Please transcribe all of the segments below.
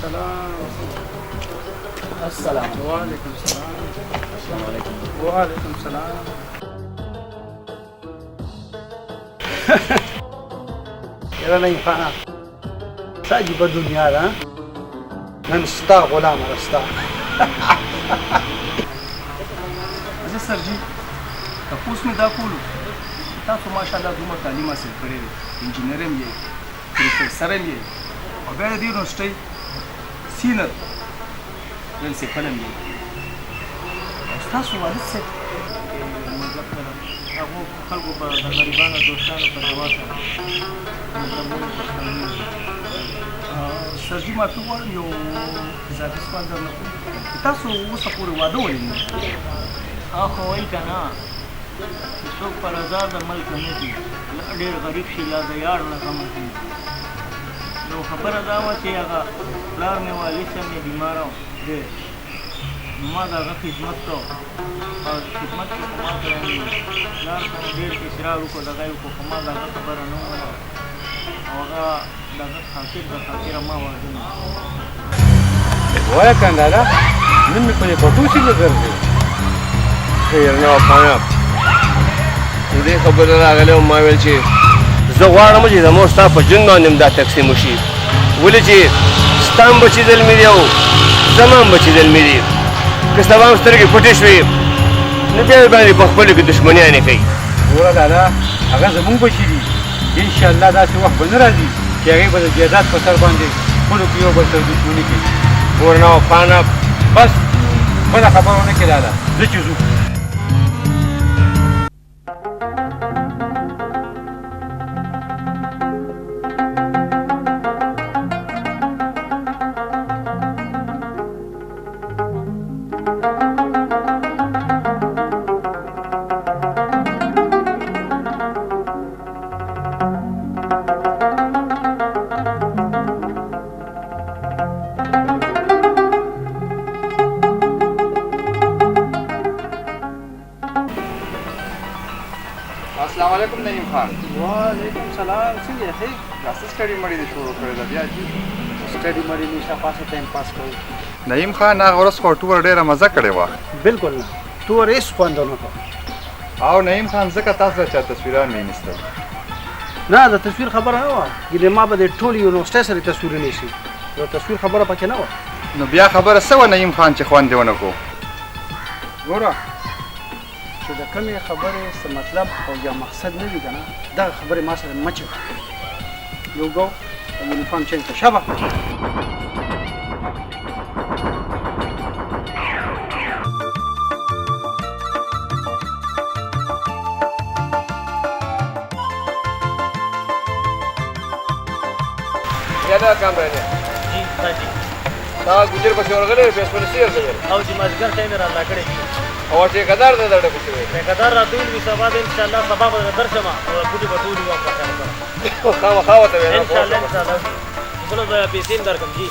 السلام. السلام. وعلیکم السلام. السلام علیکم. وعلیکم السلام. یاره نعیم خانه څه عجیبه دنیا ده نن ستا غلام رستا. زه سرجي تاسو مې دا کولو تاسو ماشاءالله دومره تعلیم حاصل کړی دی انجینر هم یې پروفیسر هم یې او بیا د دې یونیورسټۍ سینر پرنسپل هم یې او ستاسو والد صاحب هغو خلکو په د غریبانو دوستانو په دوا سره سرجي معافي غواړم یو اضافي سوال درنه کوم تاسو اوسه پورې واده ولې نه هغه خو وایي که نه چې څوک پر ازاد ملک نه دي ډېر غریب شي لا د یار له غمه کوي نو خبره دا وه چې هغه پلار مې والد صاحب مې بیماره و ډېر نو ما د هغه خدمت کو او خدمت کې خو ما سره پلار ته مې ډېر اصرار وکړو دغه یې وکړو خو ما د هغه خبره نه ومنله او هغه د هغه خاطر د خاطره ما واده نه وایه کنډاله نن مې په دې پټو سیمه ګرځې خیر نه وفانه دې خبره راغلی وم ما ویل چې زه غواړم چې زموږ ستا په ژوند باندې هم دا تقسیم وشي ولې چې ستا هم بچي زلمي دي او زما هم بچي زلمي دي که سبا هم سترګې پټې شوې نو بیا یې باندې په خپلو کې دښمنیانې کوي وره لالا هغه زمونږ بچي دي انشاءالله داسې وخت به نه راځي چې هغې به د جایداد په سر باندې خپلو کې یو بل سره دښمني کوي ګوره نه وفانه بس بله خبره ونه کړې لالا زه چې ځو السلام علیکم نعیم خان. وعلیکم السلام. څنګه یې ښې داسې سټډي مړی دې شروع کړې ده بیا چې سټډي مړي نشه پاسه ټایم پاس کوو. نعیم خان هغه ورځ خو ټوره ډېره مزه کړې وه بالکل نه تور هېڅ خوند ونه کړ. او نعیم خان ځکه تاسو چا تصویران مې نیستل نه د تصویر خبره نه وه ګینې ما به د ټولې یونیورسټۍ سره تصویر نیسي یو تصویر خبره پکې نه وه. نو بیا خبره څه وه نعیم خان چې خوند دې ونه کړو ګوره چې د کمې خبرې څه مطلب او یا مقصد نه وي که نه دغه خبرې ما سره مه چوه. یو ګو د یونیفارم چینج ته شبه یا دا کامرا دی جی ساجي دا ګجر پسې ورغلی پیسې ورسې ورغلی او چې مازدیګر ټایم یې رالا کړی دي او ټیکهدار دی دا ډکه شوی ټیکهدار راته ویل وي سبا به انشاءالله سبا به درشم او بوټي به ټول وخت راځم خامخا ورته وینا انشاءالله انشاءالله بل به پیسې هم درکړم جی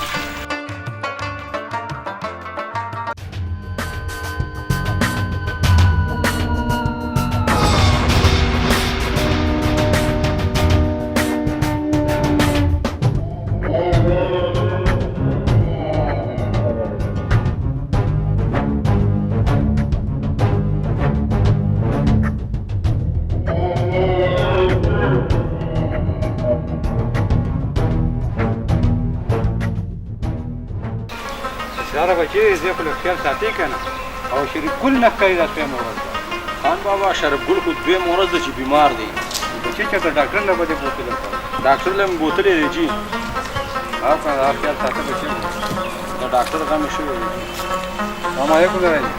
ساره بچې زه خو له خیال ساتې که نه او شریف ګل نه ښکاري دا دویمه ورځ ده خان بابا شرف ګل خو دویمه ورځ ده چې بیمار دی بچې چېرته ډاکټر نه به دې بوتلی ډاکټر له مې بوتلی دی جي هر کله دا خیال ساته بچې د ډاکټر غم یې شوی دی. السلام علیکم دراني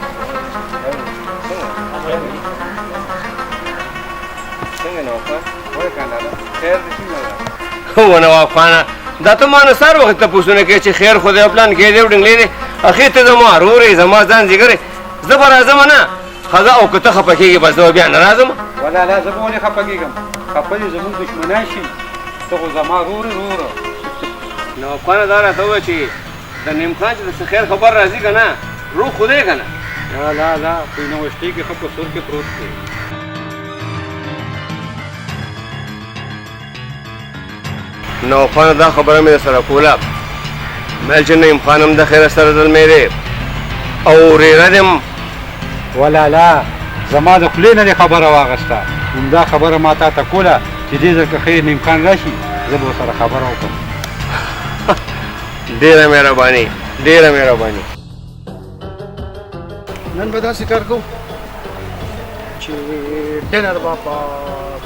څنګه نه وفا وایه کنډاله خیر دې څنګه ده ونه وفانه دا ته ما نه سر وخت تپوسونه کوې چې خیر خو دی پلان کې دی او ډنګلې دی اخر ته زما ورور یې زما ځان ځیګر یې زه به راځم نه ښځه او که ته خفه کېږې بس زه بیا نه راځم ولالا زه به ولې خفه کېږم خفه دې زموږ دښمنان شي ته خو زما رور یې روره نو وفانه دا راته وویل چې د نیم خان چې د څه خیر خبر راځي که نه روغ خو دی که نه لا لا لا په یونیورسټۍ کې ښه په سور کې پروت دی نو وفانه دا خبره مې در سره کوله مال چې نعیم خان هم د خیره سره زلمی دی او ریره دې هم ولالا زما د خولې نه دې خبره واغسته همدا خبره ما تا ته کوله چې دې ځل که خیر نعیم خان راشي زه به ورسره خبره وکړم. ډېره مهرباني ډېره مهرباني. نن به داسې کار کوو چې ډنر به په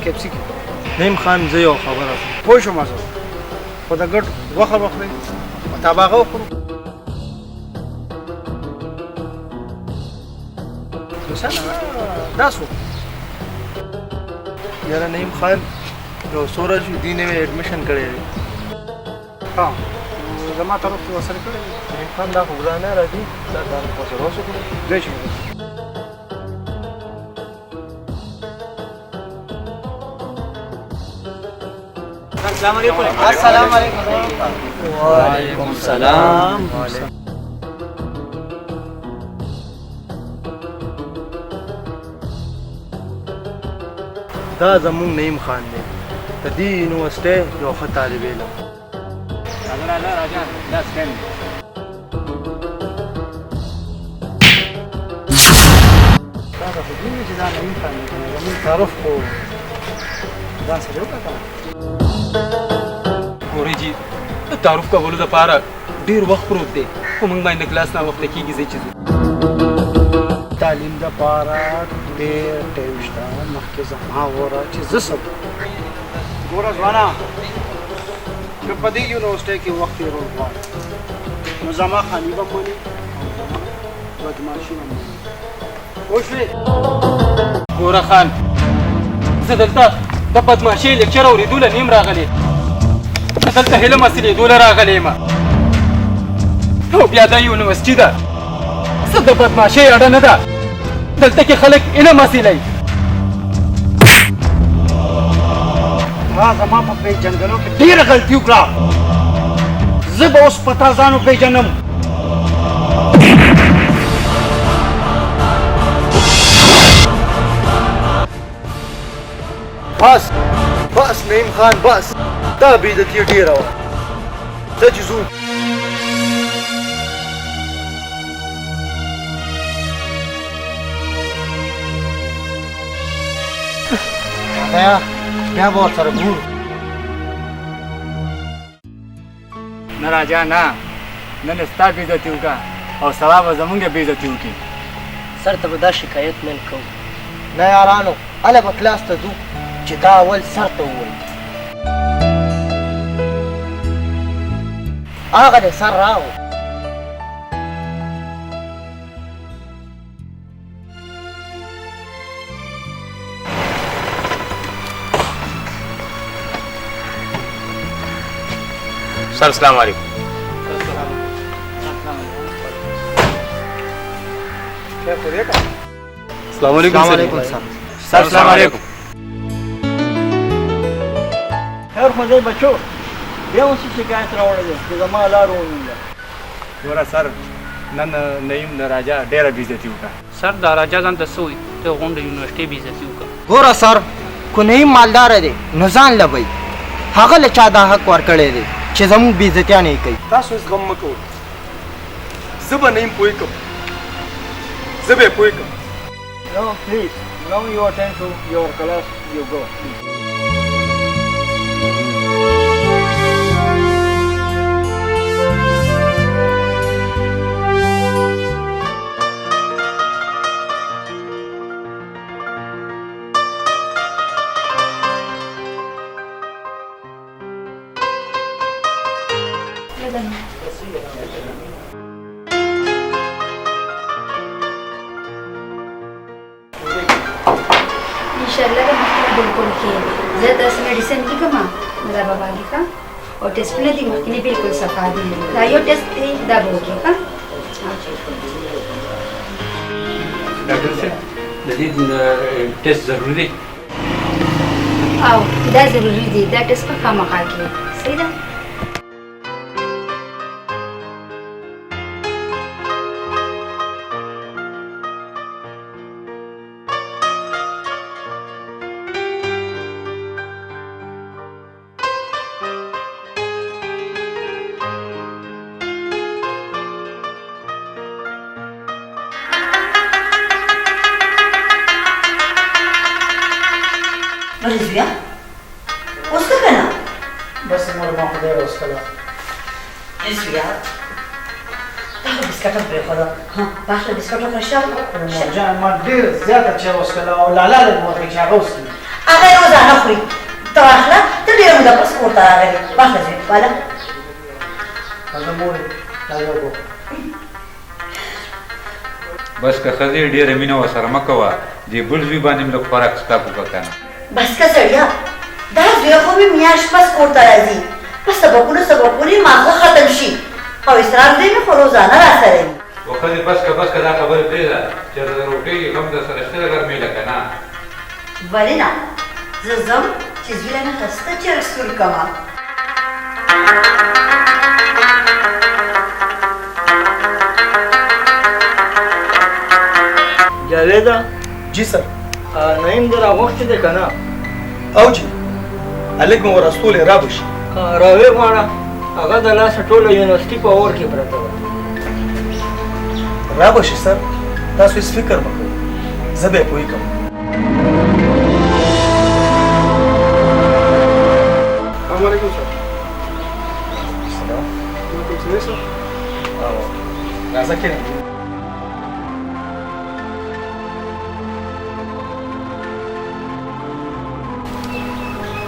کیپسي کې کوو. نعیم خان زه یو خبره پوه شوم زه خو د ګډ غوښه به خورئ مطابقه وخورو. دا څو یاره نعیم خان یو سورج دین یې ایډمیشن کړی دی. ها زما طرف ته ورسره کړی دی. نعیم خان دا خو ګران نه راځي دا کار خو سره اوس وکړو. دی شي السلام علیکم. السلام علیکم. وعلیکم السلام. دا زمونږ نعیم خان دی د دې یونیورسټۍ یو ښه طالب علم. دا خو دې چې دا نعیم خان دی زموږ تعارف خو ځان سره وکړه که نه. ګورئ جي د تعارف کولو دپاره ډېر وخت پروت دی خو موږ باندې کلاس ناوخته کېږي ځئ چې ځو. تعلیم دپاره ډېر ټایم شته مخکې زما وره چې زه څه ګوره ځوانه که په دې یونیورسټۍ کې وخت تېرول غواړې نو زما خاني به منې او زما بدماشي به منې پوه شوې. ګوره خان زه دلته د بدماشۍ لیکچر اورېدو له نیم راغلی دلته علم حاصلېدو له راغلی یم او بیا دا یونیورسټي ده څه د بدماشۍ اړه نه ده دلته کې خلک علم حاصلوي. ما زما په پیژندلو کې ډېره غلطي وکړه. زه به اوس په تا ځان وپېژنم. بس بس نعیم خان بس دا بې عزتي ډېره وه. ځه چې ځو. بیا به ورسره ګورو. نه راجا نه نن ستا بې عزتي وکړه او سبا به زمونږ بې عزتي وکړي. سر ته به دا شکایت نن کوو. نه یارانو هله به کلاس ته ځو چې دا اول سر ته ووایي. هغه د سر راو. سر السلام علیکم. السلام علیکم سر السلام علیکم. خیر خو دی بچو بیا اوس شکایت راوړی دی چې زما لار وموندله. ګوره سر نن نعیم د راجا ډېره بې عزتي وکړه. سر دا راجا ځان ته څه وایي ته غونډه یونیورسټۍ بې عزتي وکړه. ګوره سر کو نعیم مالداره دی نو ځان لبئ هغه له چا دا حق ورکړی دی چې زموږ بې عزتیانې یې کوي. تاسو هېڅ غم مه کوئ زه به نعیم پوه کړم زه به یې پوه کړم. No, please, now you attend to your class, you go, please. इंशाल्लाह का मखना बिल्कुल खे ज़्यादा दस मेडिसिन की कमा मदा बाबा का और टेस्ट ने दी मखनी बिल्कुल सफा दी दायो टेस्ट थे दब हो गया का ډاکټر صاحب د دې ټیسټ ضروري دی. او دا ضروری دی دا ټیسټ په خامخا کې صحیح ده. ولې زویا اوس که که نه بس مور ما خدای راوستله زویا دا خو بسکټ هم پرېښوده واخله بسکټ هم راشته مرجان ما ډېر زیاته چای وڅښله او لالا لږ وکړې چې هغه وڅښي هغه یې روزانه خوري ته واخله ته ډېره موده پس کور ته راغلې واخله زویا واله هغه مورې دا یو ګو بس که ښځې ډېره مینه ورسره مه کوه دې بل زوی باندې هم لږ خوراک سټاپ وکړه که نه بس که سړیا دا زوی خو مې میاشت پس کور ته راځي په سبقونو ماغزه ختم شي او اسراف دی مې خو روزانه راسره وي و ښځې بس که دا خبره پرېږده چې د روټۍ غم درسره شته د ګرمۍ لکه نه ولې نه زه ځم چې زوی له مې ښایسته چرګ سور کړمه جاویده جی سر نعیم در راغوښتې دی که نه او جی هلک مې ورستولی را به شي راوې غواړه هغه د لاسه ټوله یونیورسټي په اور کې پرته ده را به شي سر تاسو هېڅ فکر مه کوئ زه به یې پوهې کوم السلام علیکم سر سلام کوم څه دی سر راځه کښېنه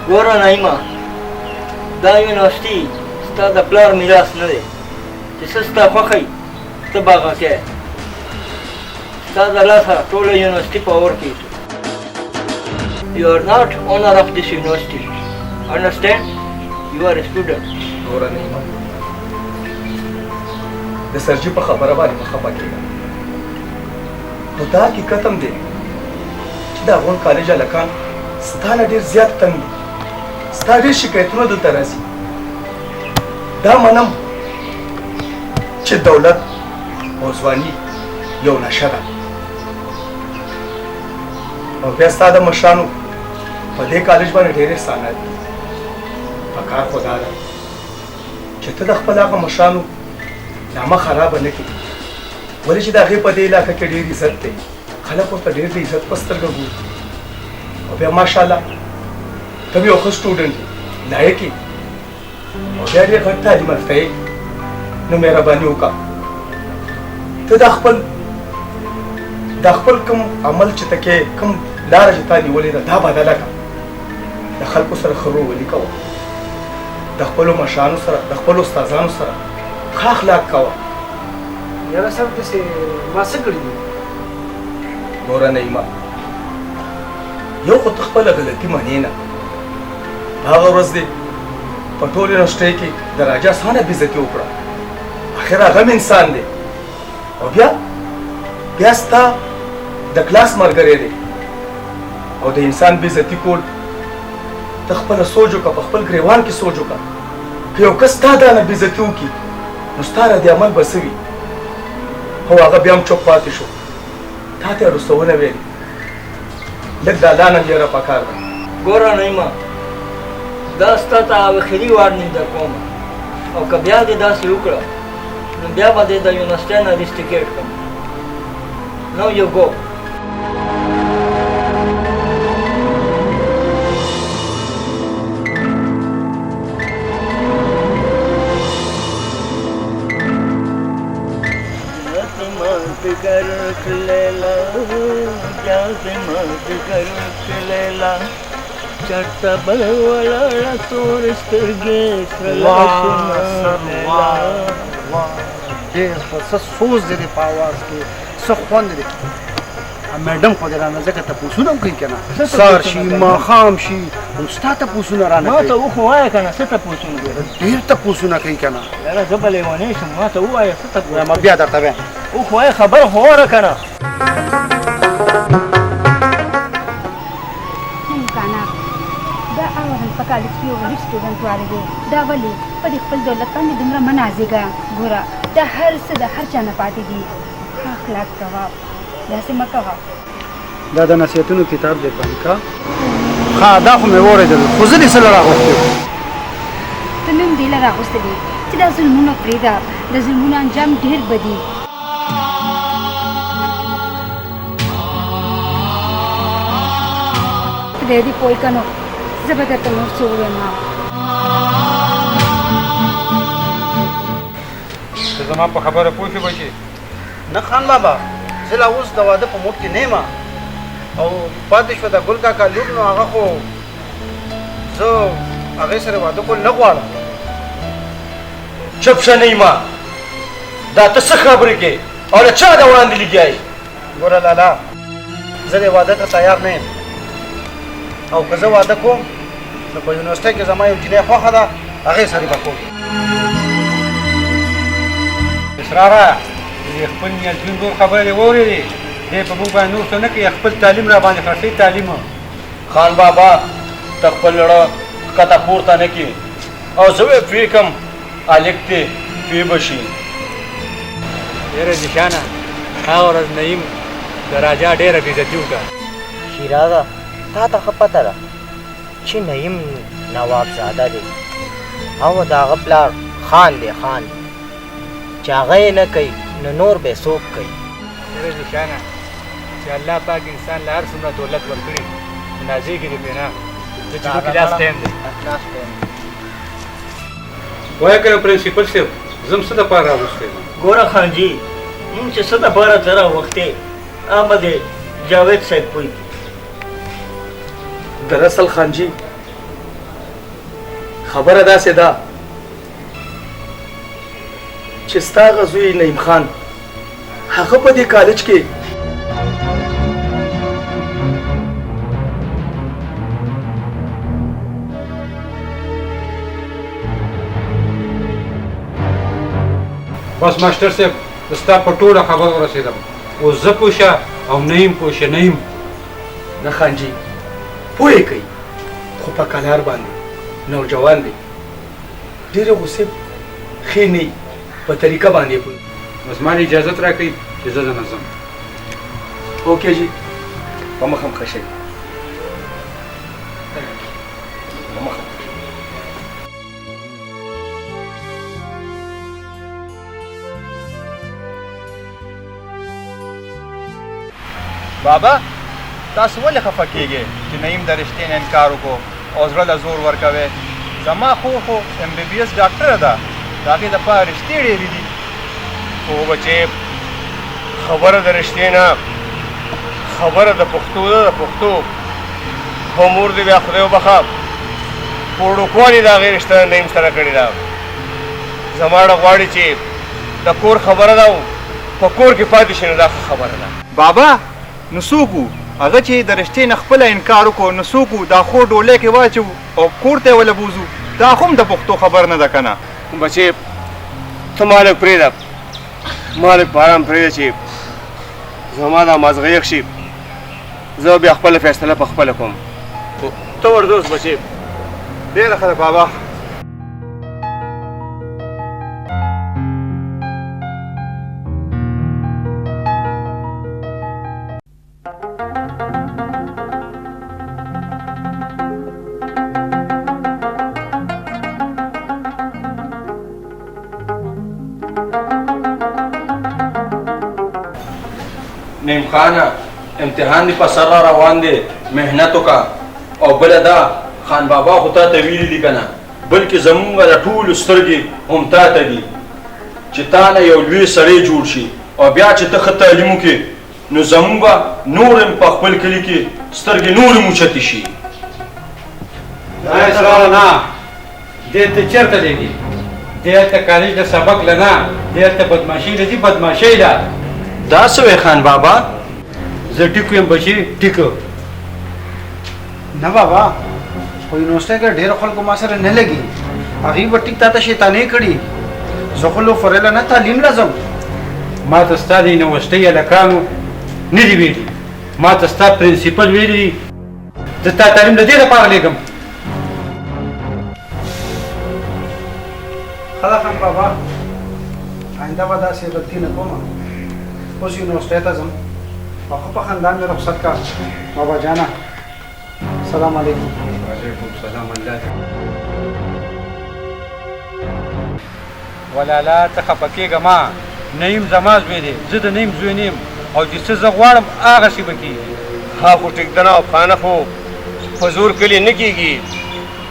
ګوره نعیمه دا یونیورسټي ستا د پلار میراث نه دی چې څه ستا خوښه وي ته به هغه کوې ستا د لاسه ټوله یونیورسټي په اور کې You are not owner of this university. Understand? You are a student. ګوره نعیمه د سرجي په خبره باندې مه خفه کېږه نو دا حقیقت هم دی چې د افغان کالج هلکان ستا نه ډېر زیات تنګ دي ستا ډېر شکایتونه دلته راځي دا منم چې دولت او ځواني یو نشه ده او بیا ستا د مشرانو په دې کالج باندې ډېر احسانات دي پکار خو دا ده چې ته د خپل هغه مشرانو نامه خرابه نه کړي ولې چې د هغې په دې علاقه کې ډېر عزت دی خلک ورته ډېر د عزت په سترګه ګوري او بیا ماشاءالله ته بیا یو ښه سټوډنټ یې لایق یې او بیا ډېر غټ تعلیم یافته یې نو مهرباني وکړه ته دا خپل کوم عمل چې ته کې کوم لاره چې تا نیولې ده دا بدله کړه د خلکو سره ښه روولي کوه د خپلو مشرانو سره د خپلو استادانو سره ښه اخلاق کوه یاره سر داسې ما څه کړي دي ګوره نعیمه یو خو ته خپله غلطي منې نه هغه ورځ دې په ټول یونیورسټۍ کې د راجا سانه بېعزتي وکړه اخر هغه هم انسان دی او بیا ستا د کلاس ملګری دی او د انسان بېعزتي کول ته خپله سوچ وکړه په خپل ګریوان کې سوچ وکړه که یو کس تا دا نه بېعزتي وکړي نو ستا ردي عمل به څه وي او هغه بیا هم چوپ پاتې شو تا ته یې رسونه ویلې لږ د الله نه ویره پکار ده ګوره نعیمه دا ستا ته آخري وارنینګ در کوم او که بیا دې داسې وکړه نو بیا به دې د یونیورسټۍ نه ریسټیکیټ کړم نو یو ګو چرته بل ولاړه تور سترګې ډېر څه سوز دی په اواز کې څه خوند دی میډم خو دې رانه ځکه تپوسونه هم کوي که نه سهار شي ماښام شي نو ستا تپوسونه رانه ما ته وخوایه که نه څه تپوسونه کوي ډېر تپوسونه کوي که نه یاره زه به لیونی شم ما ته ووایه څه تپوسونه ما بیا درته وایم وخوایه خبره خو واره که نه دا اول په کالج کې یو غریب سټوډنټ واره دی دا ولې په دې خپل دولت باندې دومره مه نازېږه ګوره دا هر څه د هر چا نه پاتې دي ښه اخلاق کوه داسې مه کوه دا د نصیحتونو کتاب دی پانکا ښه دا خو مې واورېدل خو زه دې څه له راغوښتې وم ته مې هم دې له راغوستی دی چې دا ظلمونه پرېږده د ظلمونو انجام ډېر بدي خدای دې پوه که نو زه به درته نور څه ووایم. ته زما په خبره پوه شو بچې؟ نه خان بابا زه لا اوس د واده په موډ کې نه یم او پاتې شوه د ګل کاکا لور نو هغه خو زه هغې سره واده کول نه غواړم. چپ شه نه ما دا ته څه خبرې کوې او له چا د وړاندې لګیا یې؟ ګوره لالا زه د واده ته تیار نه یم او که زه واده کوم نو په یونیورسټۍ کې زما یو جینۍ خوښه ده هغې سره به کوم. اسراره د خپل نیازبین ورور خبره دې واورېدې؟ دی په موږ باندې نور څه نه کوي، خپل تعلیم را باندې خرڅوي. تعلیم خان بابا ته خپل زړه ښکته پورته نه کړي او زه به پوه کړم هلک دې پوه به شي. ډېره نشانه هغه ورځ نعیم د راجا ډېره بېعزتي وکړه. شیرازه تا ته ښه پته ده چې نعیم نواب زاده دی او د هغه پلار خان دی، خان چې هغه یې نه کوي نو نور به څوک کوي. ډېره نشانه چې الله پاک انسان له هر څومره دولت ورکړي نازېږي دې پرې نه. د چلو کلاس ټایم دی. وایه که نه پرنسپل صاحب زه هم څه دپاره راوستی یم؟ ګوره خان جي مونږ چې څه دپاره ته راوښتې هغه به د جاوید صاحب پوه کړي. دراصل خان جي خبره داسې ده چې ستا هغه زوی نعیم خان هغه په دې کالج کې بس ماسټر صاحب زه ستا په ټوله خبره ورسېدم. اوس زه پوه شه او نعیم پوه شه. نعیم نه خان جي پوه یې کوي خو په کلار باندې نوجوان دی، ډېرې غصې ښې نه وي، په طریقه باندې پوه. بس ما اجازت راکړئ چې زه دننه ځم. اوکې جي په مخ هم ښه شئ. په مخ هم. بابا تاسو ولې خفه کیږئ چې نعیم د رښتې نه انکار وکړو او زړه له زور ورکوي؟ زما خور خو MBBS ډاکټره ده، د هغې دپاره رښتې ډېرې دي. خو بچې خبره د رښتې نه، خبره د پښتو ده، د پښتو. خو مور دې بیا خدای وبخه په وړوکوالي د هغې رشته نعیم سره کړې ده. زما ډه غواړي چې د کور خبره ده او په کور کې پاتې شي نو دا خبره ده. بابا نو څوک وو هغه چې د رښتې نه خپله انکار وکړو؟ نو څوک وو دا خور ډولۍ کې واچوو او کور ته یې ولې بوځو؟ دا خو هم د پښتو خبر نه ده که نه؟ بچې ته ما لږ پرېږده، ما لږ په ارام پرېږده چې زما دا مازغه یخ شي، زه بیا خپله فیصله په خپله کوم. ته ورځه اوس بچې. ډېره ښه ده بابا. نعیم خانه امتحان دې په سر را روان دی، محنت وکړه. او بله دا خان بابا خو تا ته ویلي دي که نه، بلکې زمونږ د ټولو سترګې هم تا ته دي چې تا نه یو لوی سړی جوړ شي او بیا چې ته ښه تعلیم وکړې نو زمونږ به نور هم په خپل کلي کې سترګې نورې هم اوچتې شي. نه اسراره نه، دې ته چېرته لېږي؟ دې ته کالج د سبق له نه، دې ته بدماشي له ځي، بدماشۍ ده. دا څه وی خان بابا؟ زه ټیکو یم بچي، ټیکو. نه بابا خو یونیورسټۍ کې ډېرو خلکو ما سره نه لګي، هغوی به ټیک تا ته شیطانۍ کړي. زه خو لو فرېله نه تعلیم له ځم. ما ته ستا د یونیورسټۍ هلکانو نه دي ویلي، ما ته ستا پرنسپل ویلي دي زه ستا تعلیم د دې لپاره لېږم. ښه ده خان بابا، آینده به داسې غلطي نه کوم. اوس یونیورسټۍ ته ځم او ښه په خاندان مې رخصت کا. بابا جانا سلام علیکم. وعلیکم سلام. الله ولالا ته خفه کېږه ما، نعیم زما زوی دی، زه د نعیم زوی نه یم او چې څه زه غواړم هغسې به کېږي. ها خو ټیک ده نه افغانه، خو په زور کلي نه کېږي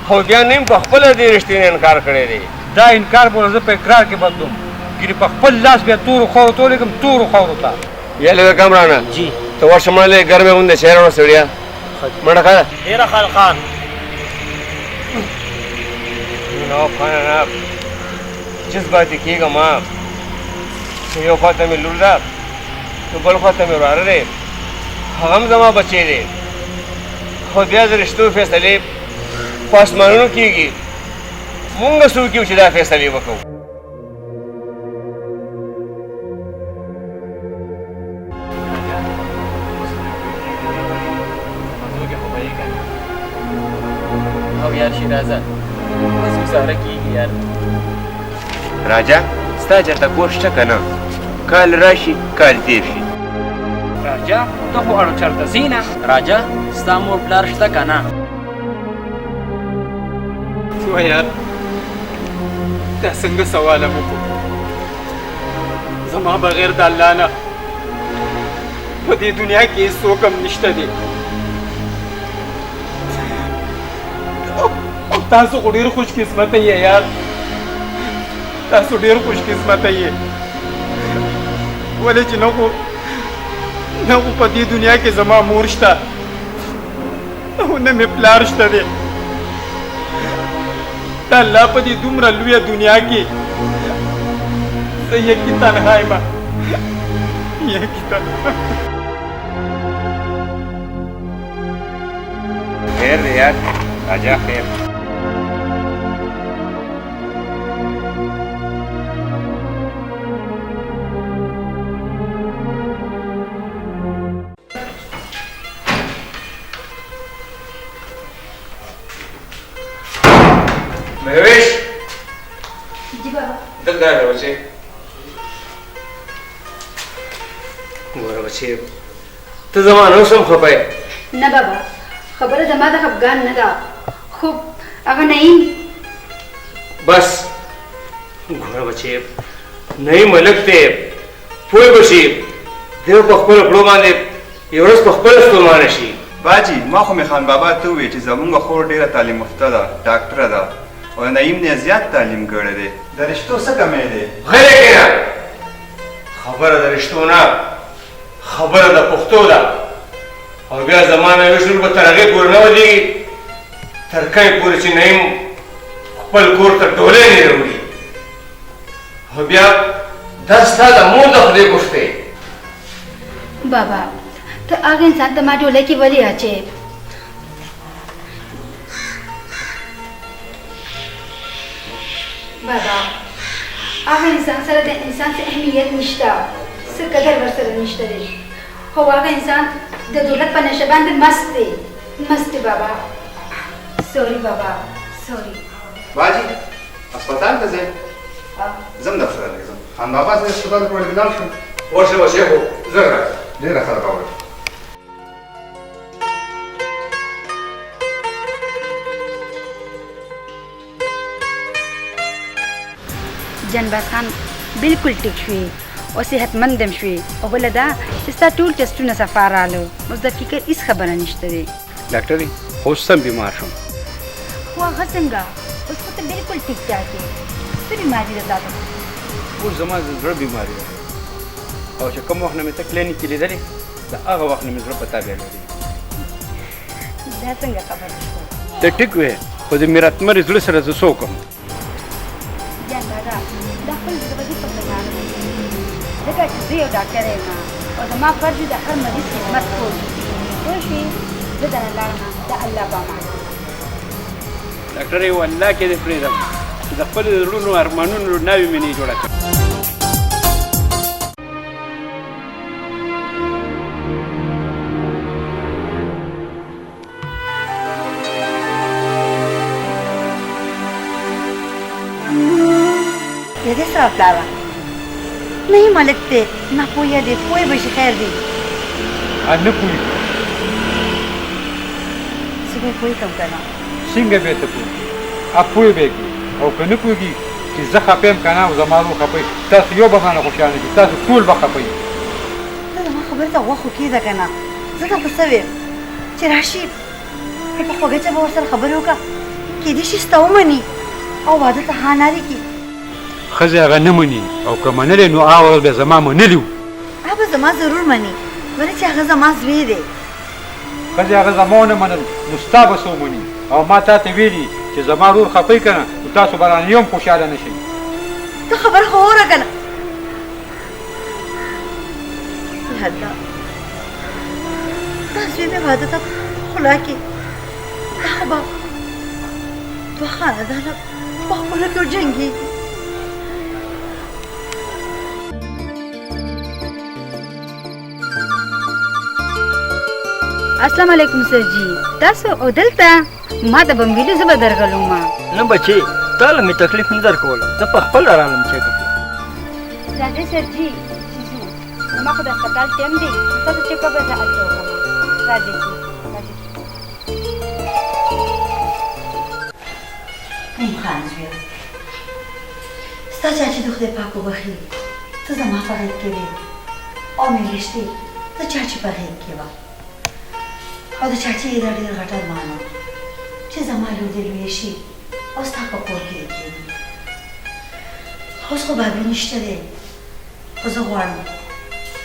او بیا نیم په خپله دې رښتینې انکار کړی دی. دا انکار به زه په اقرار کې بدلوم ګیرې په خپل لاس بیا تورو خاورو ته ولېږم تورو خاورو ته. یا لږه کمرانه جی ته ورشه مړه لږ ګرمې غوندې چای راوړه سړیا مړه ښه ډېره خلقان نو خانه جذباتي کېږم چې یو خوا ته مې لور ده نو بل خوا ته مې وراره دی هغه هم زما بچی دی خو بیا د رشتو فیصلې په اسمانونو کېږي مونږ څوک یو چې دا فیصلې وکړو. او یار شیرازه اوس گزاره کېږي یار. راجا ستا چېرته کور شته که نه کال راشي کال تېر شي. راجا ته خو اړو چېرته ځې نه. راجا ستا مور پلار شته که نه. تو یار دا څنګه سوال مو کو زما بغیر د الله نه په دې دنیا کې هېڅوک هم نشته دی او تاسو خو ډېر خوش قسمته یې یار تاسو ډېر خوش قسمته یې ولې چې نه خو په دې دنیا کې زما مور شته او نه مې پلار شته دی د الله په دې دومره لویه دنیا کې زه یکي تنها یم یکي تنها. خیر دی یار راجا خیر. مهوش جی بابا دلته راغله بچې ګوره بچې ته زما نه اوس هم خفه یې. نه بابا خبره زما د خفګان نه ده خو هغه نعیم بس ګوره بچې نعیم ملک دی پوه به شي دی په خپلو کړو باندې یو ورځ په خپله ستومانه شي. باجی ما خو مې خان بابا ته وویل چې زمونږ خور ډېره تعلیم یافته ده ډاکټره ده او نعیم نه زیات تعلیم کړی دی د رشتو څه کمی دی. غلی کښېنه خبره د رشتو نه خبره د پښتو ده او بیا زما نه یو شروع به تر هغې پورې نه ودرېږي تر کله پورې چې نعیم خپل کور ته ډولۍ نه راوړي او بیا دا ستا د مور د خدای ګوښتی. بابا ته هغه انسان ته ما ډولۍ کې ولې اچې بابا هغه انسان سره د انسان څه اهمیت نشته څه قدر ورسره نشته دی خو هغه انسان د دولت په نشه باندې مست دی مست دی بابا سوري بابا سوري. باجی هسپتال ته ځې ځم دفتر ته ځم خان بابا سره هسپتال ته لاړ شم ورشه بچې خو زر راځه ډېره ښه ده بابا. جنباز خان بالکل ټیک شوې او صحتمندم شوې او بله دا چې ستا ټول ټسټونه صفا رالو اوس د فکر هېڅ خبره نشته دی. ډاکټرې اوس هم بیمار شم. خو هغه څنګه اوس خو ته بالکل ټیک ټاک یې څه بیماري ده تا ته؟ اوس زما د زړه بیماري ده او چې کوم وخت نه مې ته کلینیک کې لیدلې د هغه وخت نه مې زړه په تا بیا لري. دا څنګه خبره شوه؟ ته ټیک وې خو د میراتمرې زړه سره زه څه وکړم؟ جانبازه دا خپل زړه به دې په ګناه نه ځکه چې زه یو ډاکټر یم او زما فرض د هر مریض خدمت کول پوه شوې زه درنه لاړم د الله په امان. ډاکټرې والله کې دې پرېږدم چې د خپلو زړونو ارمانونو ناوې مې نه جوړه کړه. د دې سره پلاره نه ملک دی نه پوهه دی پوه به شي خیر دی نه پوهېږم زه به پوه کړم که نه څنګه به ته پوهېږي پوه به کړي او که نه پوهېږي چې زه خفه یم که نه او زما روح خفه تاسو یو به مانه خوشحاله کړي تاسو ټول به خفه یي. ته زما خبرې ته غوښ وکېږده که نه زه ته په څه ویم چې راشي په خوږه څه به ورسره خبرې وکړه کېدای شي ستا ومني او واده ته ها نارې کړي ښځې هغه نه مني او که منلی نو هغه ورځ بیا زما منلي وو هغه به زما ضرور مني ولې چې هغه زما زوی دی ښځې هغه زما ونه منل نو ستا به څه ومني او ما تا ته ویلي چې زما رور خفی که نه نو تاسو به رانه یو هم خوشحاله نه شئ ته خبره خو واوره که نه یا الله دا زوی مې واده ته خوله کړي دا خو به دوه خاندانه په خپلو کې وجنګېږي السلام علیکم سر جی تاسو او دلته ما ته به مې ویلي زه به درغلم نه بچې تا له مې تکلیف نه در کوله زه په خپل رالم چیک اپ راځئ سر جی زما خو د هسپتال ټایم دی تاسو چیک اپ زه هلته وکړم راځئ نیم خان زویه ستا چاچي د خدای پاک وبخي ته زما په غېږ کې وې او مې رښتې د چاچي په غېږ کې وه او د چاچي یې دا ډېر غټ ارمان و چې زما لور دې لویه شي او ستا په کور کې دې کښېني اوس خو بابي نشته دی خو زه غواړم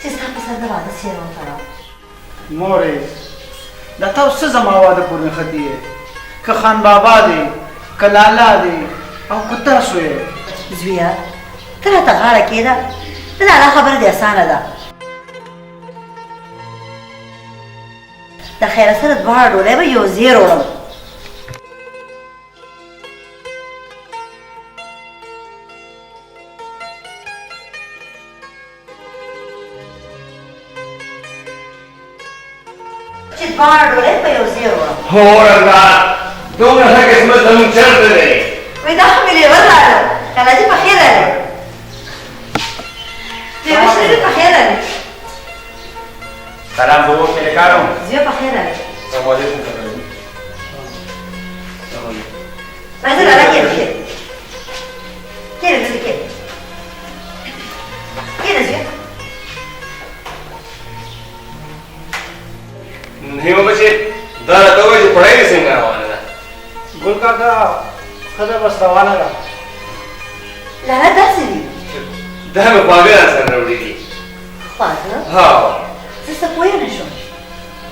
چې ستا په سر د واده څېره وتړم مورې دا تاسو څه زما واده پورې نښتي یې که خان بابا دی که لالا دی او که تاسو یې زویه ته راته غاړه کېږده د لالا خبره دې اسانه ده د خیره سره دواړه ډولۍ به یو ځای وړم چې دواړه ډولۍ په یو ځای وړم هو الله دومره ښه قسمت زموږ چېرته دی وایي دا خو مې لیوه راغلم کلاجي په خیر راغلی لیوه شریف په خیر راغلی سلام بابو میرے کاروں زویه په خیر راغلی السلام علیکم راځه لالا کېنه کېنه کېنه دلته کېنه کېنه زویه نیمه بچې دا راته وایي چې پړی دې څنګه روانه ده ګل کاکا ښځه بس روانه ده لالا داسې دي دا مې خواږه راسره راوړي دي خواږه ها زه څه پوه نه شوم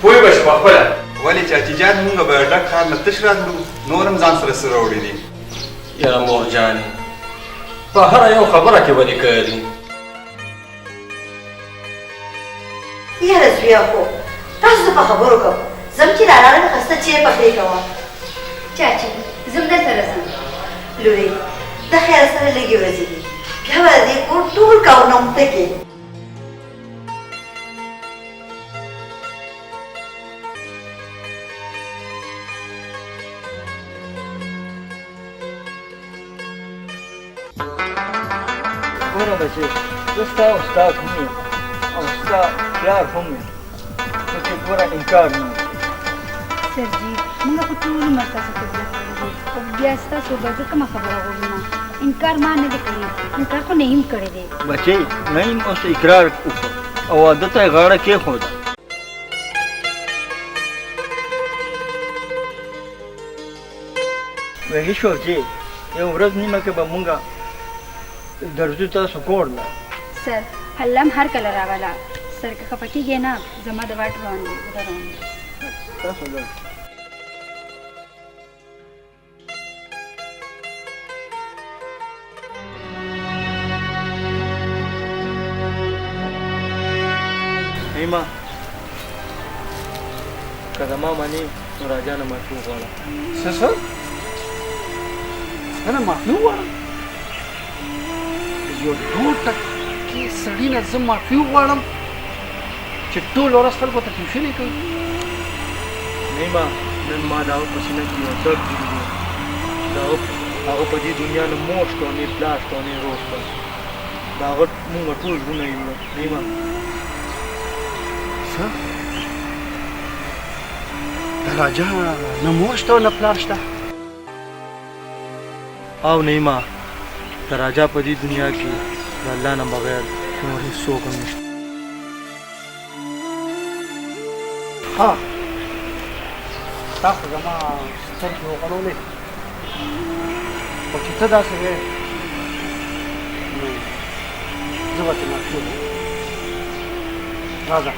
پوه به شي په خپله ولې چاچي جان مونږ به ډک ښار نه تش راتلو نور هم ځان سره څه راوړي دي یاره مور جانې په هره یو خبره کې ولې کوي یاره زویه خو تاسو زه په خبرو کوم ځم چې لالا مې خسته چای پخلی کوه چاچی زه هم درته رسم لورې د خیره سره لږې ورځې دي بیا به د دې کور ټول کارونه مخته کې ګوره بچې زه ستا استاد هم یم او ستا پلار هم یم نو چې ګوره انکار نه سر جی موږ خو ټول عمر تاسو خدمت کړی دی خو بیا ستاسو به زه کومه خبره ووایم انکار ما نه دی کړی انکار خو نعیم کړی دی بچې نعیم اوس اقرار وکړ او واده ته یې غاړه کېښوده ویلي شو چې یو ورځ نیمه کې به مونږ درځو تاسو کور له سر الله هم هر کله راغله سر که خفه کېږې نه زما د واټ روان دی زه روان یم تاسو لاړ ایما که زما منې نو راجا نه معافي وغواړه څه څه نه معافي وغواړم یو ټول ټکي سړي نه زه معافي وغواړم چې ټول ورځ خلکو ته ټیوشنې کوي نیما نن ما د هغه په سینه کې یو درد جوړ د هغه په دې دنیا نه مور شته نه پلار شته نه روز شته د هغه مونږ ټول ژوند یې نیما څه د راجا نه مور شته او نه پلار شته او نیما د راجا په دې دنیا کې د الله نه بغیر نور هیڅوک هم نشته ها تا خو زما سترګې وغړولې خو چې ته داسې وې نو زه به ترې معفي وم. راځه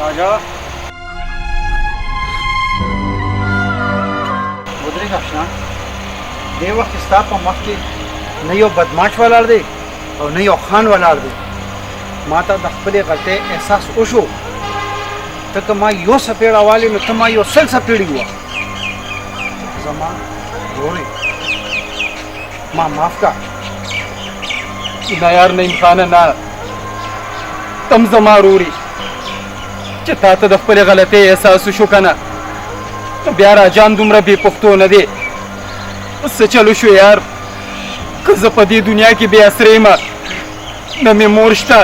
راجا ودرېږه اشنا دې وخت کې ستا په مخ کې نه یو بدماش ولاړ دی او نه یو خان ولاړ دی. ما ته د خپلې غلطۍ احساس وشو. ته که ما یو څپېړه والې نو ته ما یو سل څپېړې وه. زما ورورې ما معاف کړه. نه یار نعیم خانه نه، تم زما ورورې چې تا ته د خپلې غلطۍ احساس وشو که نه، نو بیا راجان دومره بې پښتو نه دی. څه چلو شو یار، که زه په دې دنیا کې بې اسرې یم، نه مې مور شته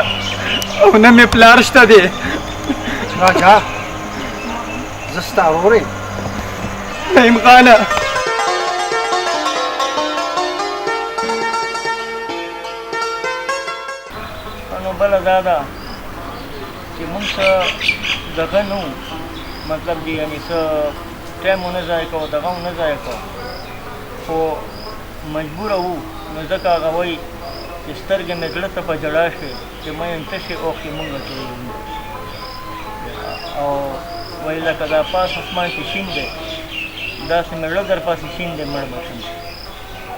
او نه مې پلار شته دی. راجا زه ستا ورور یم. نعیم خانه نو بله دا ده چې موږ څه دغه نه وو، مطلب دی یعنې څه ټایم ونه ضایع کوو، دغه ونه ضایع کوو، خو مجبوره وو. نو ځکه هغه وایي چې سترګې مې زړه ته په ژړا شوې چې مین تشې اوښکې مونږ ته ووینو. او وایي لکه دا پاس اسمان چې شین دی داسې مې زړه در پاسې شین دی مړ به شم.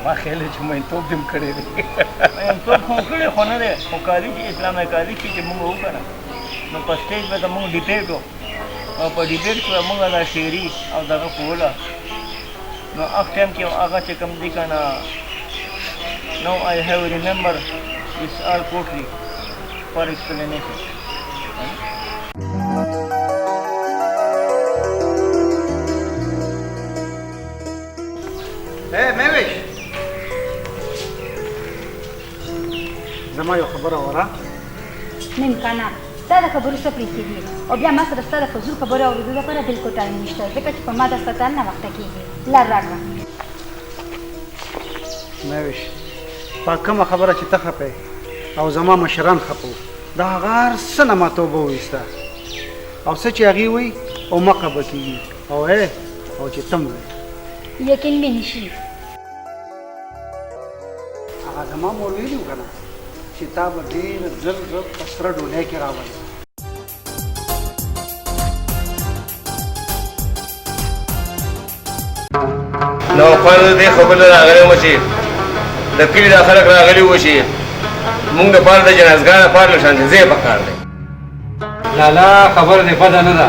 ما خیال دی چې مینتوب دې هم کړی دی. مینتوب خو کړی خو نه دی، خو کالج اسلامي کالج کې چې مونږ وکړه نو په سټیج به زمونږ ډیبیټ و او په ډیبیټ کې به مونږ دا شعري او دغه کوله. نو هغه ټایم کې هغه چې کوم دی که نه Now I have remember this all poetry for explanation. Hey, Mevish! زما یو خبره وره. نیم کنه دا د خبرو څه پرېښې دي او بیا ما سره ستا د فضول خبرو اورېدو لپاره بلکل ټایم نشته، ځکه چې په ما دا ستا نه وخته کېږي. لار راکړه. Mevish په کومه خبره چې ته خپې او زما مشران خپو دا هغه هر څه نه ما توبه وایسته او څه چې هغې وایي او مقه به کېږي او او چې ته م وایې یقین مې نشي. هغه زما مور ویلي و که نه چې تا به ډېر زر زر په سره ډولۍ کې راولې. نو خپل دې خبره راغلی وم چې د کلي دا خلک راغلي وو چې مونږ دپاره د جنازګاه دپاره له شانتي ځای پکار دی. لالا خبره دې بده نه ده،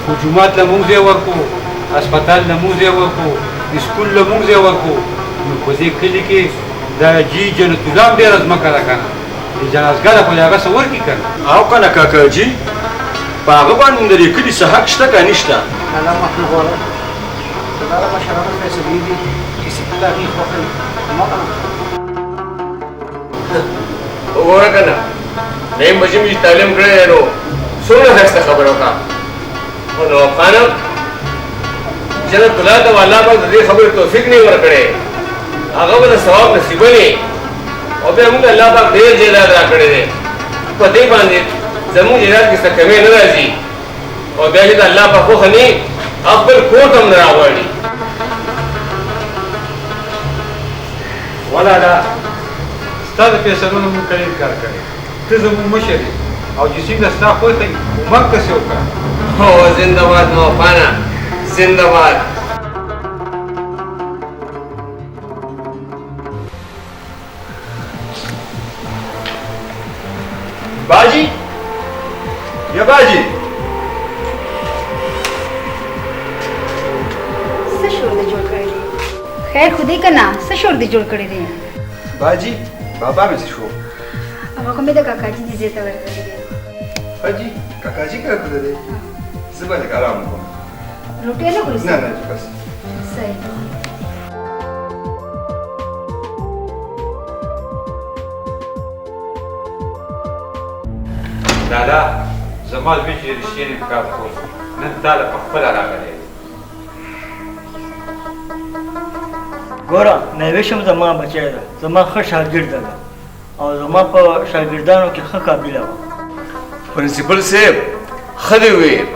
خو جومات له مونږ ځای ورکړو، هسپتال له مونږ ځای ورکړو، سکول له مونږ ځای ورکړو، نو په دې کلي کې د جي جنت الله هم ډېره ځمکه ده که نه، د جنازګاه له خو د هغه څه ورکړي که نه. او که نه کاکاجي په هغه باندې د دې کلي څه حق شته که نشته؟ الله مخکې غواړه د دا د مشرانو فیصلې دي چې څه کله هغې خوښوي ما که نه وګوره که نه نعیم بچي مې چې تعلیم کړی دی نو څومره ښایسته خبره وکړه. خو نواب خانه جنت الله ته الله پاک د دې خبرې توفیق نه ورکړی، هغه به د ثواب نصیبه نه او بیا موږ الله پاک ډېر جایداد راکړی دی. په دې باندې زموږ جایداد کې څه کمی نه راځي او بیا چې د الله پاک خوښه نه خپل کور ته هم نه راغواړي. ولاړه ستا د فیصلو نه مونږ کلي کار کوي، ته زموږ مشر یې او چې څنګه ستا خوښه وي موږ داسې وکړه. هو زنده باد موافقانه زنده باد. बाजी या बाजी څه شور دې جوړ کړی دی؟ خیر خو دې که نه څه شور دې جوړ کړی دی؟ बाजी बाबा में से शो هغه خو مې د کاکاجي دې ځای ته ورغلی دی. बाजी काका जी क्या कर रहे सुबह तक आराम को روټۍ نه خورې؟ ना ना बस صحیح. لالا زما زوی چې رښتینی کار کوي نن تا له په خپله راغلی ګوره نویش هم زما بچی ده زما ښه شاګرده ده او زما په شاګردانو کې ښه قابله وه پرنسپل صاحب ښه دې وویل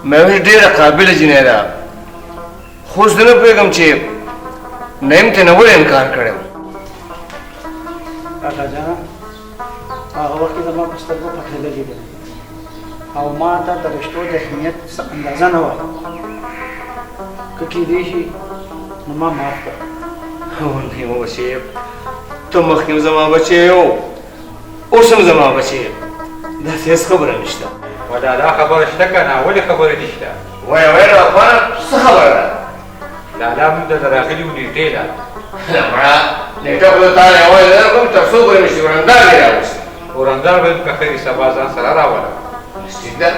مهوش ډېره قابله جینۍ ده خو زه نه پوهېږم چې نعیم ترېنه ولې انکار کړی و کاکا جانه هغه وخت کې زما په سترګو پټې لګېدلې او ما ته د رشتو د اهمیت څه اندازه نه وه که کېدی شي نو ما معاف کړه نیمه صاحب ته مخکې هم زما بچی یې و اوس هم زما بچی یې داسې هېڅ خبره نشته لالا خبره شته که نه ولې خبره نشته وایه وایه رافانه څه خبره ده لالا موږ دلته راغلي وو نږدې ده مړه نیټه خو د تا نه یوازې درکړم تر څو پورې مې چې ورندار دې راوستي ورندار به که خیر سبا ځان سره راولم ټیک ده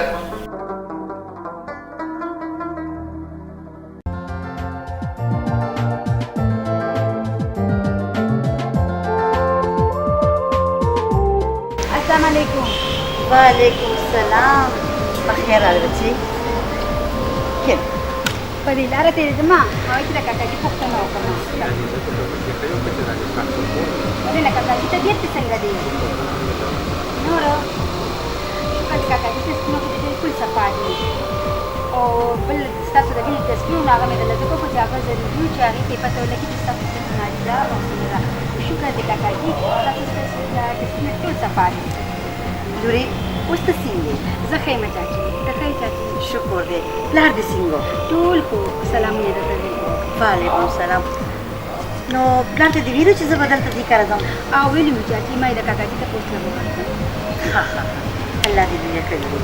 السلام علیکم. وعلیکم السلام. بخیر راغلی بچی. کښېنه. په دې لاره تېرېدم هغوی چې د کاکاجي پوښتنه وکړم. ولې نه کاکاجي طبیعت دې څنګه دی؟ نورو شکر د کاکاجي ټسټونو کې د بالکل صفا دي او بل ستاسو د وینې ټسټونه هغه مې درله ځکه خو چې هغه ضروري وو چې هغې ته یې پته ولګي چې ستاسو څه بیماري ده او څنګه ده. شکر د کاکاجي ستاسو ټسټونه ټول صفا دي. لورې اوس ته څنګه یې؟ زه ښه یم چاچي. ته ښه یې چاچي؟ شکر دی. پلار دې څنګه و؟ ټول خو سلامونه درته دی. وعلیکم السلام. نو پلار ته دې ویلو چې زه به دلته دې کره ځم؟ او ویلي مې چاچي ما یې د کاکاجي ته پوښتنه وکړه. الله دې دنیا کړي وي.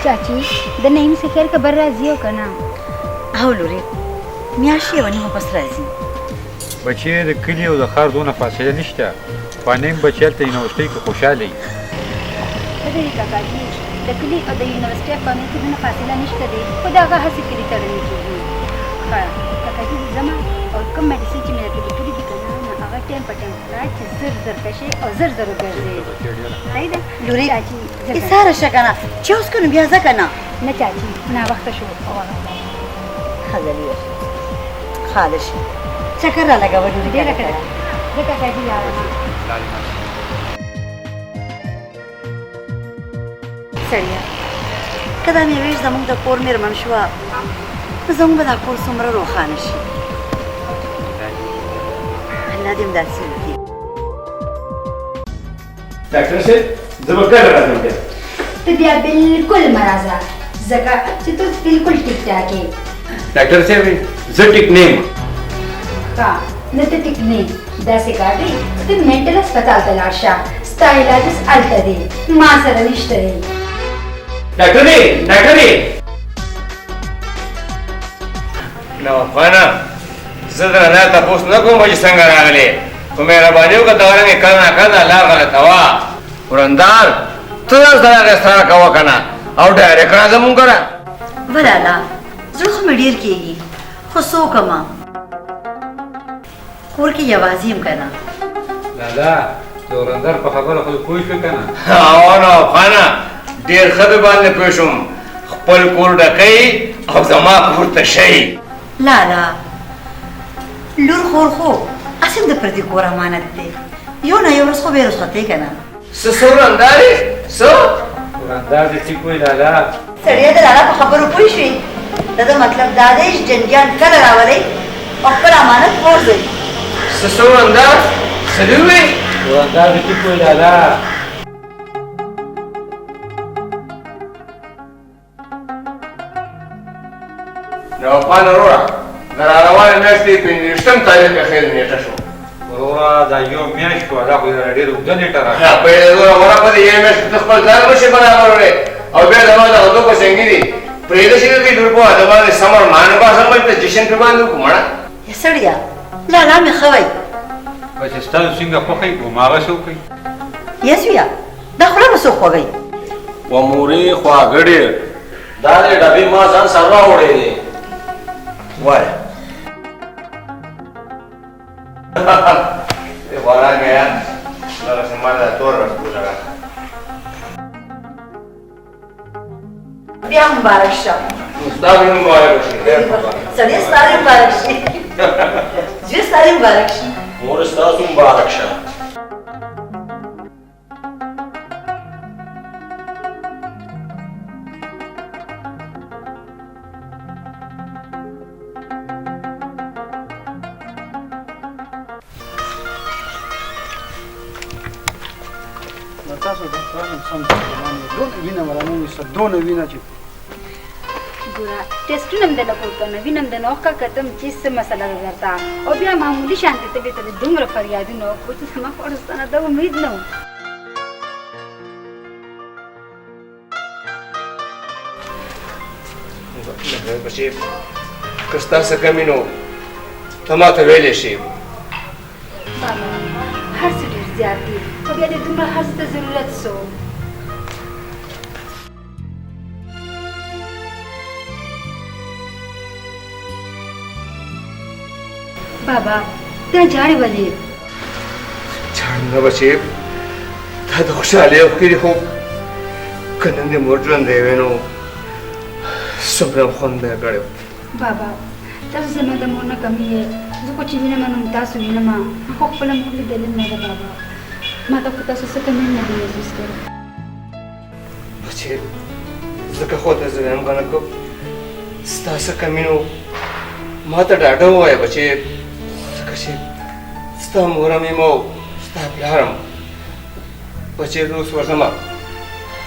چاچی د نعیم څخه خیر خبر راځي او که نه؟ هو لورې میاشت یوه نیمه پس راځي. بچی د کلي او د ښار دونه فاصله نشته خو نیم بچی هلته یونیورسټۍ کې خوشحاله وي. ښه کاکاجي د کلي او د یونیورسټۍ په منځ کې دونه فاصله نشته دی خو د هغه هسې کلي تړلې کېږي. ښه کاکاجي زه ځمه او کوم میډیسن چې مې درته لیکلي دي که نه نو هغه ټایم په ټایم خورا چې زر زر کشې او زر زر وګرځې. صحیح ده لورې چاچي ایساره شه که نه چې اوس که نو بیا ځه که نه. نه چاچي ناوخته شو او هغه خزلي وشي خاله شي چکر را لګوه لورې ډېره ښه ده. زه کاکاجي لاړم. سړیه که دا میوېش زموږ د کور مېرمن شوه نو زموږ به دا کور څومره روښانه شي. الله دې هم داسې وکړي. ډاکټر صاحب زه به کله راځم بیا؟ ته بیا بالکل مه راځه ځکه چې ته بالکل ټیک ټاک یې. ډاکټر صاحب زه ټیک نه یم. ښه نه ته ټیک نه یې داسې کار دی ته مینټل هسپتال ته لاړ شه ستا علاج اوس هلته دی ما سره نشته دی. ډاکټر نوافانه زه درنه تپوس نه کوم چې څنګه راغلې په مهرباني وکړه دغه رنګې کله ناکله لار غلطه وه ورندار ته ځان سره هغې اصرار کوه که نه او ډایرکټ راځه مونږ کره. ولاله زړه خو مې ډېر کېږي خو څه وکړمه کور کې یوازې یم که نه. لالا د ورندار په خبره خو پوه شوې که نه؟ او نوافانه ډېر ښه د باندې پوه شوم خپل کور ډکوي او زما کور ته شئ. لالا لور خور خو هسې هم د پردي کور امانت دی یو نه یو ورځ خو بې رخصتۍ که نه. څه ورندارې څه ورندار دې ټیک وایي لالا. سړیه د لالا په خبرو پوه شوې د ده مطلب دا دی چې جنګیان کله راولئ او خپل امانت وغورځئ. څه ورندار څه دې ووایي؟ ورندار دې ټیک وایي لالا. نوافانه وروره د راروانې میاشتې 25 تاریخ کې خیر نیټه شو. وروره دا یو میاشت شوه دا خو یې ډېره اوږده نیټه راغله. په یې دومره غوره په دې یوې میاشتې ته خپل ځان نشې برابرولی او بیا زما دغه دوه پسنګي دي پرېږده چې دلته لور په د باندې سمر مانه باسم بل ته جشن پرې باندې وکړو مړه. سړیه لالا مې ښه وایي بس چې ستاسو څنګه خوښوي هماغسې وکړئ. یسویه دا خوله به څوک خوږوي. و مورې خواږه ډېر دا دې ډبې ما ځان سره راوړی دی وایه غوړه ګیا دغسې ما دا تور رسپوزه بیا مبارک شه. ستا به مبارک شي. سړی ستا مبارک شي. زوی ستا دې مبارک شي. مور ستاسو مبارک شه. تاسو ډاکټرانو سم دونه وینه ورانه ونیسه دونه وینه چې ګوره ټیسټونه هم دله کول کنه وینه هم د نوښکه کتم چې څه مسله ده درته او بیا معمولي شانتې ته بېرته د دومره فریادونه وکړو چې زما خو ورستانه د امید نه و. بچې که ستا څه کمي نو ته ما ته ویلی شي. بابا هر څه ډېر زیات دي خو بیا دې دومره هر څه ته ضرورت څه و. بابا ته جاړې ولې؟ جاړم نه بچې دا د خوشحالۍ اوښکې دي خو که نن دې مور ژوندی وی نو څومره خوند به یې کړی و. بابا تاسو زما د مور نه کمي یې زه خو چې وینم نو تاسو وینم ما خو خپله مور لیدلې نه ده بابا ما ته خو تاسو څه کمي نه دي محسوس کړی. بچې ځکه خو ته زه وایم که نه کوم ستا څه کمي نو ما ته ډاډه ووایه بچې ځکه چې ستا مور هم یم او ستا پلار هم. بچې زه اوس ورځمه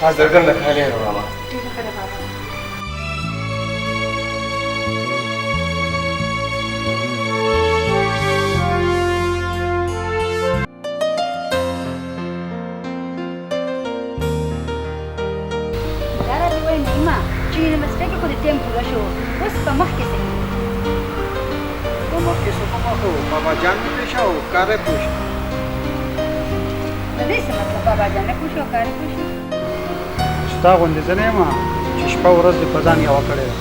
حاضرګن د خالې راوړمه. ډېره ښه ده بابا. چې یونیورسټۍ کې خو د ټایم پوره شو اوس په مخکې څه په مخکې څه په مخه و بابا جان مې پرې شه او کار یې پوه شه. د دې څه مطلب بابا جان نه پوه شو او کار یې پوه شو؟ ستا غوندې زه نه یم چې شپه ورځ دې په ځان یوه کړې ده.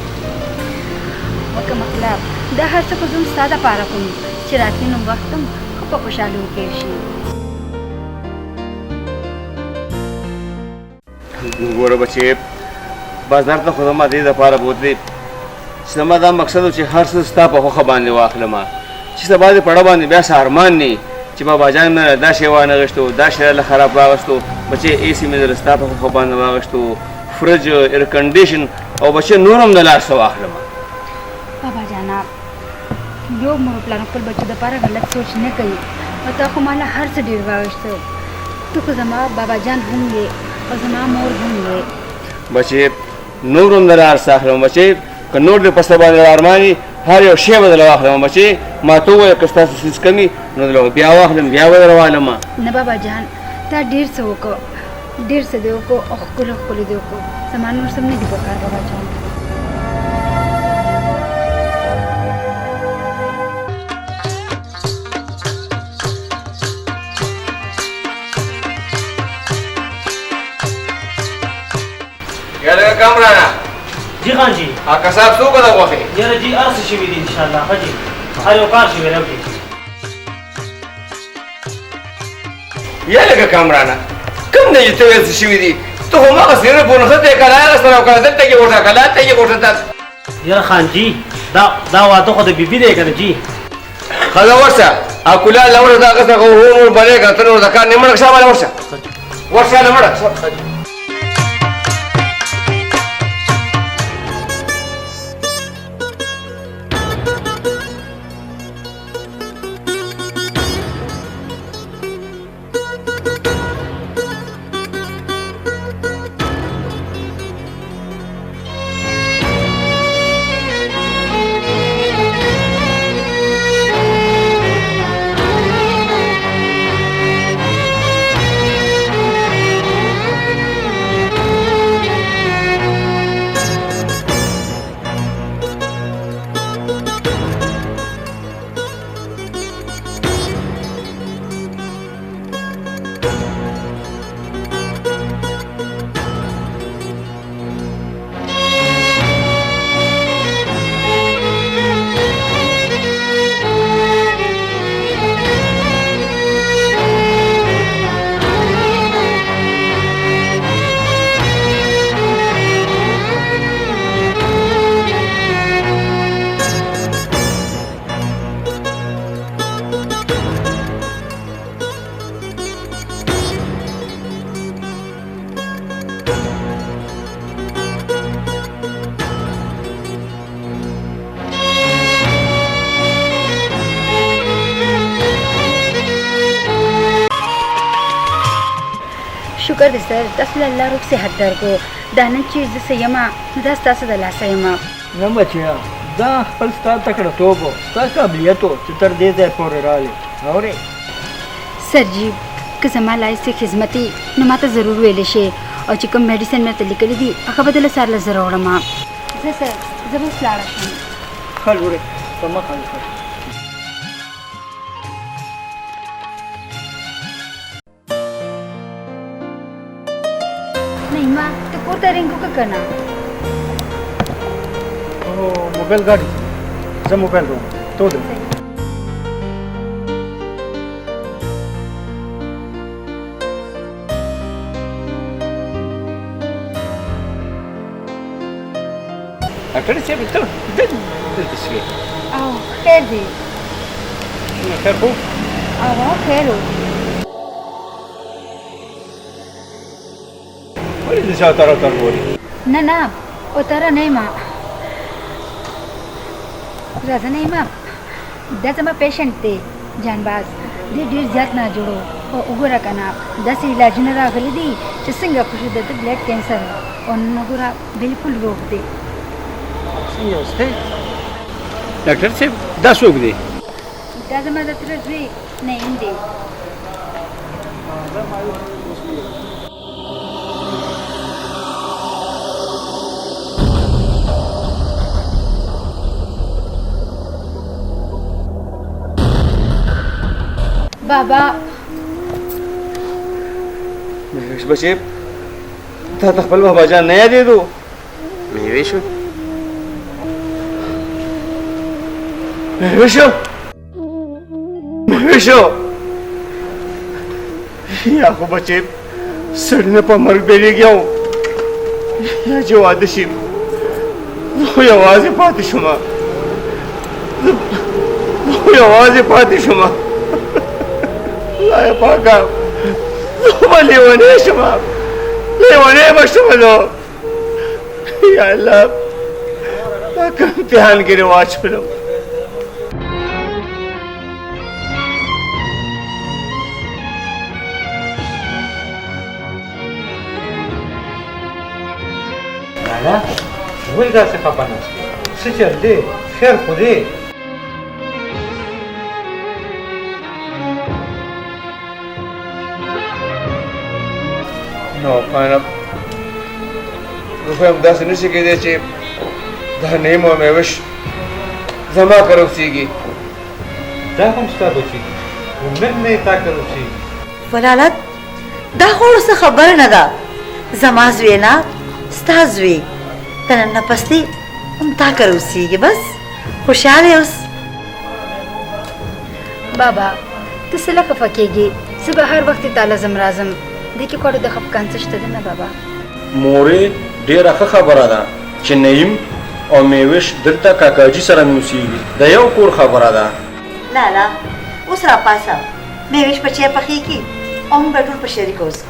وکه مطلب دا هر څه خو زه هم ستا دپاره کوم چې راتلي نوم وخت هم ښه په خوشحالي وتېر شي. ګوره بچې بازار ته خو زما دې دپاره بوتلې چې زما دا مقصد و چې هر څه ستا په خوښه باندې واخلمه چې سبا دې پړه باندې بیا څه ارمان نه چې بابا جان مې دا شی وانغېښتو دا شی راله خراب واغېښتو بچې اے سی مې ستا په خوښه باندې واغېښتو فرج ایر کنډیشن او بچې نور هم د لاسه واخلمه. بابا جانا یو مور پلان خپل بچو دپاره غلط سوچ نه کوي او تا خو ماله هر څه ډېر واغېښته ته خو زما بابا جان هم یې او زما مور هم یې. بچې نور هم د لار څه اخلم بچې که نور دې په ستا باندې ارمان وي هر یو شی به درله واخلم بچې ما ته ووایه که ستاسو څیز کمي نو درله بیا واخلم بیا به در والمه. نه بابا جان تا ډېر څه وکړو ډېر څه دې وکړو او ښکلو ښکلو دې وکړو زما نور څه نه دي په کار بابا جان. یا لږه کامرانه جی خان جی کساب څوک ده غوښې یاره جی هر څه شوي دي انشاءالله ښه جی هر یو کار شوی رب جی. یا لږه کامرانه کوم نه چې ته ویل څه شوي دي ته خو هماغسې نه بونښتې که راغسته او که دلته کې غوټه که هلته کې غوټه تاسو. یاره خان جی دا واده خو د بیبي دی که نه جی. ښځه ورشه او کولار له وړه دا هغسته خو نور بلې که ته نور د کار نه مړه شا باندې ورشه ورشه له مړه. شکر دی سر تاسو له الله روغ صحت درکو دا نن چې زه څه یم نو دا ستاسو د لاسه یم نه بچیا دا خپل ستا تکړه توب و ستا قابلیت و چې تر دې ځای پورې راغلې اورې سر جی که زما لایسې خدمتي نو ماته ضرور ویلی شي او چې کوم میډیسن مې ته لیکلي دي هغه به دله سهار له زه راوړم زه سر زه به اوس لاړه شم ښه لورې په مخه وکړه نعیمه ته کور ته رنګ وکړه که نه موبایل ګاډي زه موبایل روم ته ودرې ډاکټر صاحب ته دلته شوې او خیر دی خیر خو او خیر و ولې دې شاته راته ګورې نه نه اتره نه یم راځه نه یم دا زما پیشنټ دی جانباز دی ډېر زیات ناجوړو او وګوره که نه داسې علاجونه راغلي دي چې څنګه خو شو د ده بلډ کینسر او نن وګوره بلکل روغ دی څنګه اوس ښه ډاکټر صاحب دا څوک دی دا زما د تره زوی نعیم دی بابا مهوش بچې تا ته خپل بابا جان نه یادېدو مهوشو مهوشو مهوشو یا خو بچې سړی نه په مرګ بېلېږي او یا چې واده شي خو یوازې پاتې شوم خو یوازې پاتې شوم خدای پاکه زه به لیونی شم لیونی به شم نو یا الله دا کوم امتحان کې دې واچولم لالا ولې داسې خفه ناست یې؟ څه چل دی خیر خو دی نو خانم زه خو یم داسې نشي کېدی چې دا نعیم او مهوش زما کره اوسېږي دا هم ستا بچي دي عمر نه یې تا کره اوسېږي فلالت دا خو څه خبره نه ده زما زوی نه ستا زوی د نن نه پسې هم تا کره اوسېږي بس خوشحاله اوس بابا ته څه له خفه کېږې زه به هر وخت تا له ځم راځم دې کې کوړه د خفګان څه شته دی نه بابا مورې ډېره ښه خبره ده چې نعیم او مهوش دلته کاکاجي سره مې اوسېږي د یو کور خبره ده لالا اوس راپاسه مهوش په چای پخېږي او موږ به ټول په شریکه اوسو